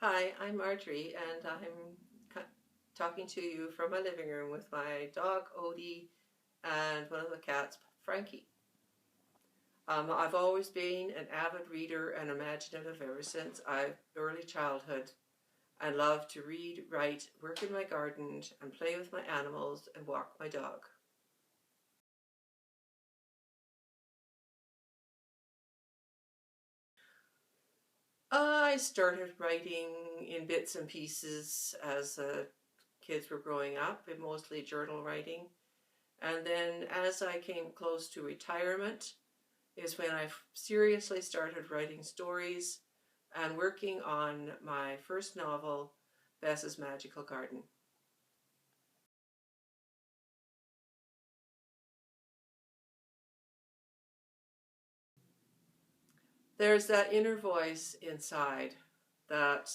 Hi, I'm Marjorie, and talking to you from my living room with my dog Odie and one of the cats, Frankie. I've always been an avid reader and imaginative ever since early childhood, and love to read, write, work in my garden, and play with my animals and walk my dog. I started writing in bits and pieces as kids were growing up, mostly journal writing. And then as I came close to retirement is when I seriously started writing stories and working on my first novel, Bess's Magical Garden. There's that inner voice inside that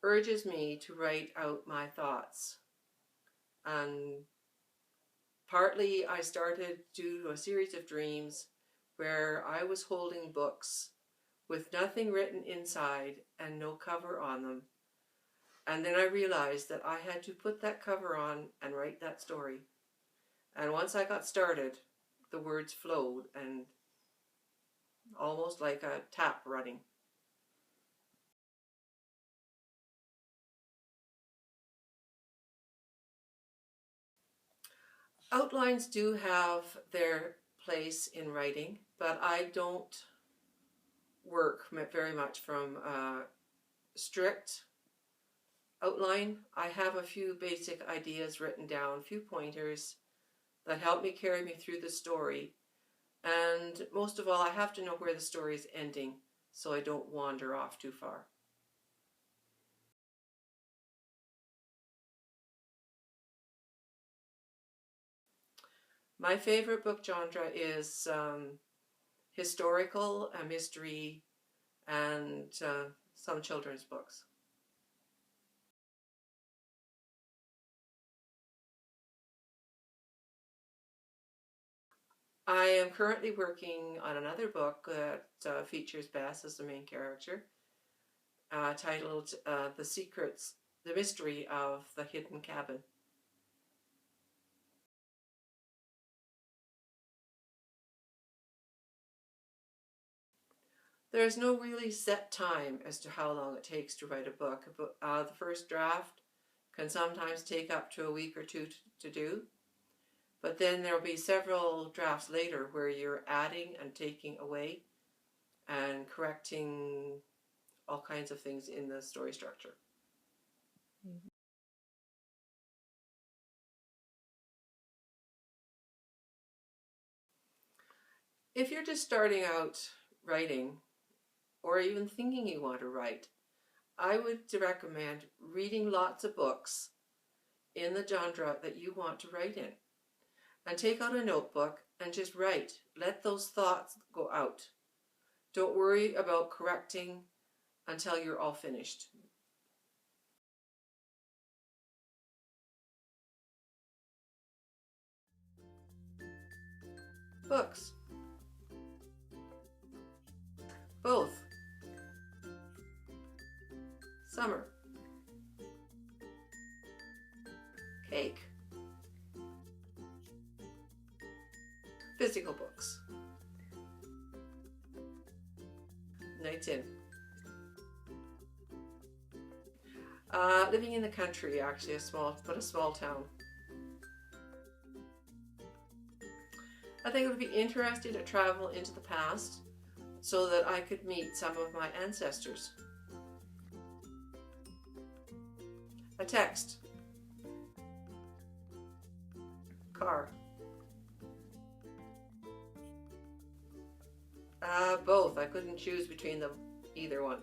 urges me to write out my thoughts. And partly I started due to a series of dreams where I was holding books with nothing written inside and no cover on them. And then I realized that I had to put that cover on and write that story. And once I got started, the words flowed and almost like a tap running. Outlines do have their place in writing, but I don't work very much from a strict outline. I have a few basic ideas written down, a few pointers that help me carry me through the story. And most of all, I have to know where the story is ending so I don't wander off too far. My favorite book genre is historical, a mystery, and some children's books. I am currently working on another book that features Bess as the main character, titled The Mystery of the Hidden Cabin. There's no really set time as to how long it takes to write a book. But the first draft can sometimes take up to a week or two to do. But then there'll be several drafts later where you're adding and taking away and correcting all kinds of things in the story structure. Mm-hmm. If you're just starting out writing or even thinking you want to write, I would recommend reading lots of books in the genre that you want to write in. And take out a notebook and just write. Let those thoughts go out. Don't worry about correcting until you're all finished. Books. Both. Summer. Cake. Physical books. Nights in. Living in the country, actually, a small town. I think it would be interesting to travel into the past so that I could meet some of my ancestors. A text. Car. Both. I couldn't choose between them, either one.